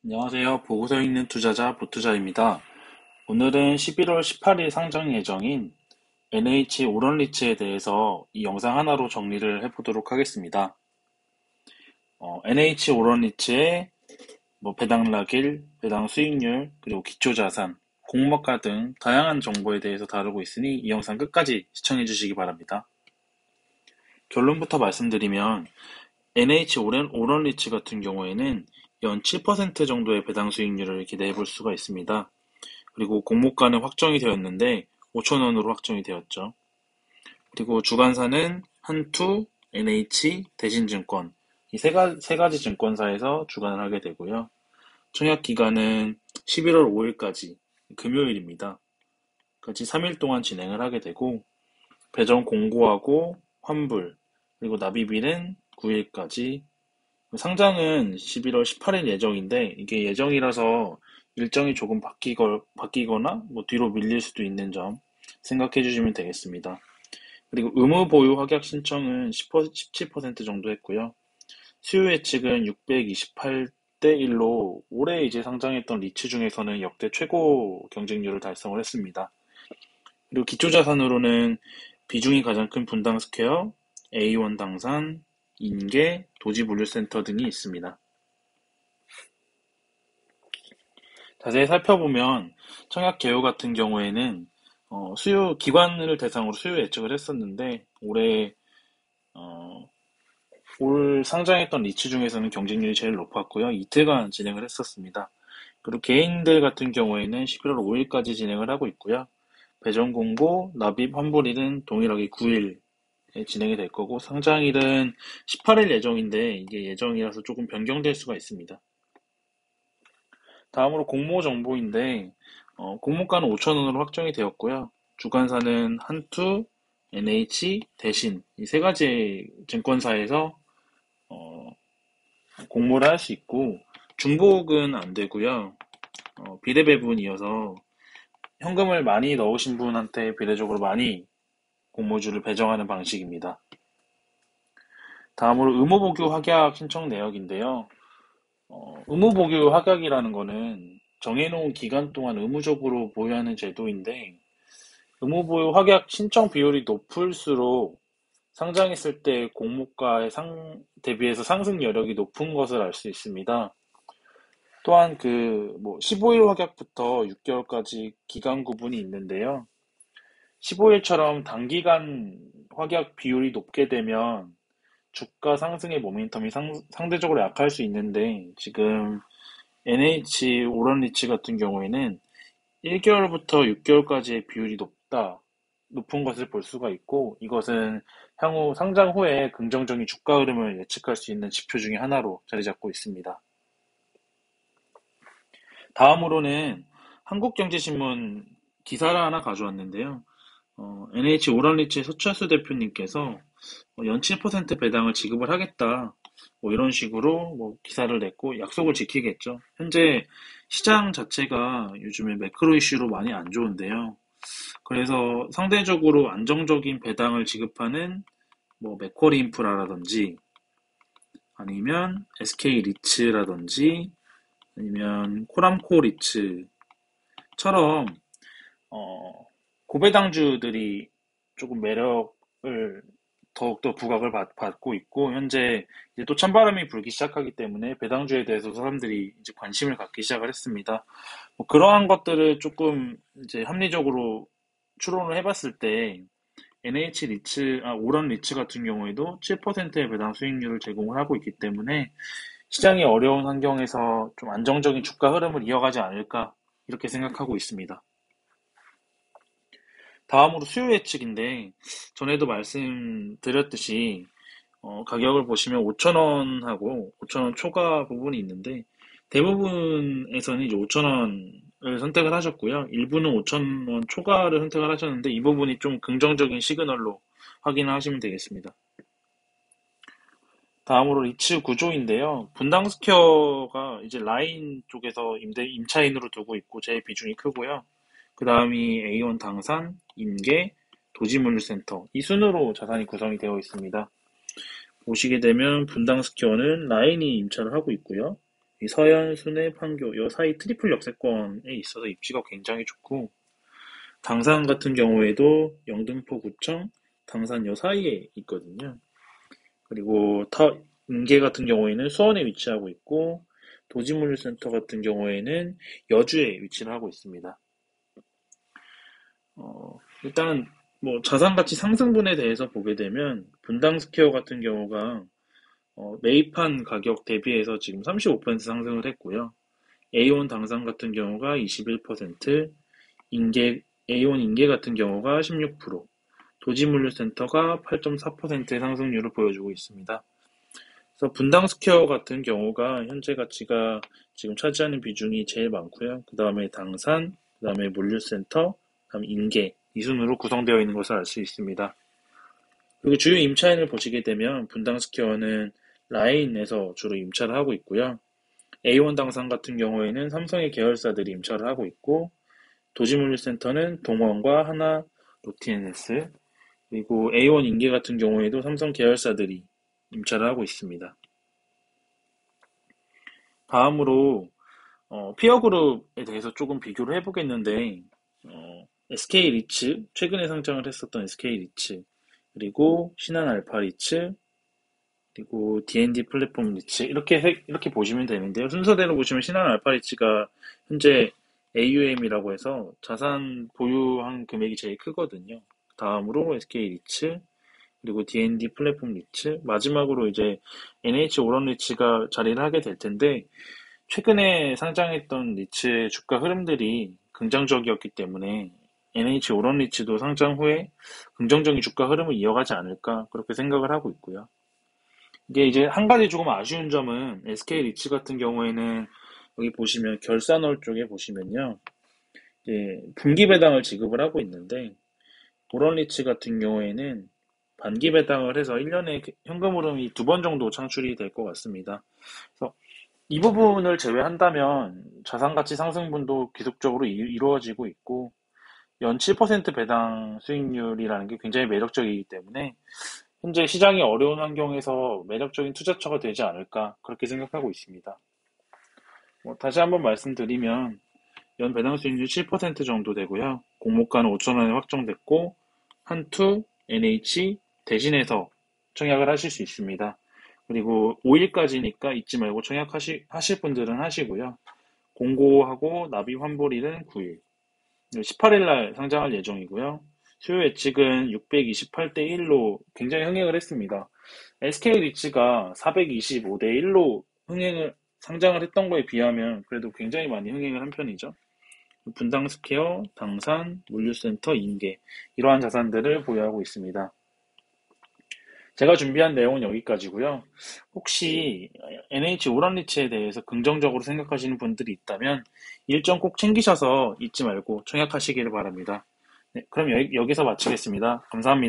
안녕하세요. 보고서 읽는 투자자 보투자입니다. 오늘은 11월 18일 상장 예정인 NH 오런리츠에 대해서 이 영상 하나로 정리를 해보도록 하겠습니다. NH 오런리츠의 배당락일, 배당 수익률, 그리고 기초자산, 공모가 등 다양한 정보에 대해서 다루고 있으니 이 영상 끝까지 시청해 주시기 바랍니다. 결론부터 말씀드리면 NH 오런리츠 같은 경우에는 연 7% 정도의 배당 수익률을 기대해 볼 수가 있습니다. 그리고 공모가는 확정이 되었는데 5,000원으로 확정이 되었죠. 그리고 주관사는 한투, NH, 대신증권 이 세 가지 증권사에서 주관을 하게 되고요. 청약 기간은 11월 5일까지 금요일입니다. 같이 3일 동안 진행을 하게 되고 배정 공고하고 환불 그리고 납입일은 9일까지 상장은 11월 18일 예정인데 이게 예정이라서 일정이 조금 바뀌거나 뒤로 밀릴 수도 있는 점 생각해 주시면 되겠습니다. 그리고 의무 보유 확약 신청은 17% 정도 했고요. 수요 예측은 628대 1로 올해 이제 상장했던 리츠 중에서는 역대 최고 경쟁률을 달성을 했습니다. 그리고 기초자산으로는 비중이 가장 큰 분당 스퀘어, A1 당산, 인계, 도지물류센터 등이 있습니다. 자세히 살펴보면 청약 개요 같은 경우에는 수요 기관을 대상으로 수요 예측을 했었는데 올해 어, 올 상장했던 리츠 중에서는 경쟁률이 제일 높았고요. 이틀간 진행을 했었습니다. 그리고 개인들 같은 경우에는 11월 5일까지 진행을 하고 있고요. 배정 공고, 납입 환불일은 동일하게 9일에 진행이 될 거고 상장일은 18일 예정인데 이게 예정이라서 조금 변경될 수가 있습니다. 다음으로 공모 정보인데 공모가는 5,000원으로 확정이 되었고요. 주관사는 한투, NH, 대신 이 세 가지 증권사에서 어, 공모를 할 수 있고 중복은 안 되고요. 비례 배분이어서 현금을 많이 넣으신 분한테 비례적으로 많이 공모주를 배정하는 방식입니다. 다음으로 의무보유 확약 신청 내역인데요. 의무보유 확약이라는 거는 정해놓은 기간 동안 의무적으로 보유하는 제도인데 의무보유 확약 신청 비율이 높을수록 상장했을 때 공모가에 대비해서 상승 여력이 높은 것을 알 수 있습니다. 또한 15일 확약부터 6개월까지 기간 구분이 있는데요. 15일처럼 단기간 확약 비율이 높게 되면 주가 상승의 모멘텀이 상대적으로 약할 수 있는데 지금 NH 오런리츠 같은 경우에는 1개월부터 6개월까지의 비율이 높은 것을 볼 수가 있고 이것은 향후 상장 후에 긍정적인 주가 흐름을 예측할 수 있는 지표 중에 하나로 자리 잡고 있습니다. 다음으로는 한국경제신문 기사를 하나 가져왔는데요. NH 오런리츠 서철수 대표님께서 연 7% 배당을 지급을 하겠다. 이런 식으로 기사를 냈고 약속을 지키겠죠. 현재 시장 자체가 요즘에 매크로 이슈로 많이 안 좋은데요. 그래서 상대적으로 안정적인 배당을 지급하는 맥쿼리 인프라라든지 아니면 SK 리츠라든지 아니면 코람코 리츠처럼 어, 고배당주들이 조금 매력을 더욱더 부각을 받고 있고 현재 이제 또 찬바람이 불기 시작하기 때문에 배당주에 대해서 사람들이 이제 관심을 갖기 시작을 했습니다. 그러한 것들을 조금 이제 합리적으로 추론을 해봤을 때 NH 리츠, 오런 리츠 같은 경우에도 7%의 배당 수익률을 제공을 하고 있기 때문에 시장이 어려운 환경에서 좀 안정적인 주가 흐름을 이어가지 않을까 이렇게 생각하고 있습니다. 다음으로 수요 예측인데 전에도 말씀드렸듯이 가격을 보시면 5,000원하고 5,000원 초과 부분이 있는데 대부분에서는 이제 5,000원을 선택을 하셨고요. 일부는 5,000원 초과를 선택을 하셨는데 이 부분이 좀 긍정적인 시그널로 확인을 하시면 되겠습니다. 다음으로 리츠 구조인데요. 분당 스퀘어가 이제 라인 쪽에서 임차인으로 두고 있고 제일 비중이 크고요. 그 다음이 A1 당산, 인계, 도지물류센터 이 순으로 자산이 구성이 되어 있습니다. 보시게 되면 분당 스퀘어는 라인이 임차를 하고 있고요. 이 서현, 순회, 판교 이 사이 트리플 역세권에 있어서 입지가 굉장히 좋고 당산 같은 경우에도 영등포 구청, 당산 요 사이에 있거든요. 그리고 인계 같은 경우에는 수원에 위치하고 있고 도지물류센터 같은 경우에는 여주에 위치를 하고 있습니다. 일단 뭐 자산가치 상승분에 대해서 보게 되면 분당스퀘어 같은 경우가 매입한 가격 대비해서 지금 35% 상승을 했고요. A1 당산 같은 경우가 21%, A1 인계 같은 경우가 16%, 도지물류센터가 8.4%의 상승률을 보여주고 있습니다. 그래서 분당스퀘어 같은 경우가 현재 가치가 지금 차지하는 비중이 제일 많고요. 그 다음에 당산, 그 다음에 물류센터, 그 다음에 인계 이 순으로 구성되어 있는 것을 알 수 있습니다. 그리고 주요 임차인을 보시게 되면 분당스퀘어는 라인에서 주로 임차를 하고 있고요. A1 당산 같은 경우에는 삼성의 계열사들이 임차를 하고 있고 도지물류센터는 동원과 하나, 로티엔에스 그리고 A1 인계 같은 경우에도 삼성 계열사들이 임차를 하고 있습니다. 다음으로 피어그룹에 대해서 조금 비교를 해보겠는데 SK리츠, 최근에 상장을 했었던 SK리츠, 그리고 신한알파리츠, 그리고 D&D 플랫폼 리츠 이렇게 보시면 되는데요. 순서대로 보시면 신한알파리츠가 현재 AUM이라고 해서 자산 보유한 금액이 제일 크거든요. 다음으로 SK리츠, 그리고 D&D 플랫폼 리츠, 마지막으로 이제 NH 오런 리츠가 자리를 하게 될 텐데 최근에 상장했던 리츠의 주가 흐름들이 긍정적이었기 때문에 NH 오런 리츠도 상장 후에 긍정적인 주가 흐름을 이어가지 않을까 그렇게 생각을 하고 있고요. 이게 이제 한 가지 조금 아쉬운 점은 SK 리츠 같은 경우에는 여기 보시면 결산월 쪽에 보시면요. 이제 분기 배당을 지급을 하고 있는데 오런 리츠 같은 경우에는 반기 배당을 해서 1년에 현금 흐름이 2번 정도 창출이 될 것 같습니다. 그래서 이 부분을 제외한다면 자산 가치 상승분도 계속적으로 이루어지고 있고 연 7% 배당 수익률이라는 게 굉장히 매력적이기 때문에 현재 시장이 어려운 환경에서 매력적인 투자처가 되지 않을까 그렇게 생각하고 있습니다. 다시 한번 말씀드리면 연 배당 수익률 7% 정도 되고요. 공모가는 5천 원에 확정됐고 한투, NH 대신해서 청약을 하실 수 있습니다. 그리고 5일까지니까 잊지 말고 청약하실 분들은 하시고요. 공고하고 납입 환불일은 9일, 18일 날 상장할 예정이고요. 수요 예측은 628대 1로 굉장히 흥행을 했습니다. SK 리츠가 425대 1로 상장을 했던 거에 비하면 그래도 굉장히 많이 흥행을 한 편이죠. 분당스퀘어, 당산, 물류센터, 인계 이러한 자산들을 보유하고 있습니다. 제가 준비한 내용은 여기까지고요. 혹시 NH 오란리츠에 대해서 긍정적으로 생각하시는 분들이 있다면 일정 꼭 챙기셔서 잊지 말고 청약하시기를 바랍니다. 네, 그럼 여기서 마치겠습니다. 감사합니다.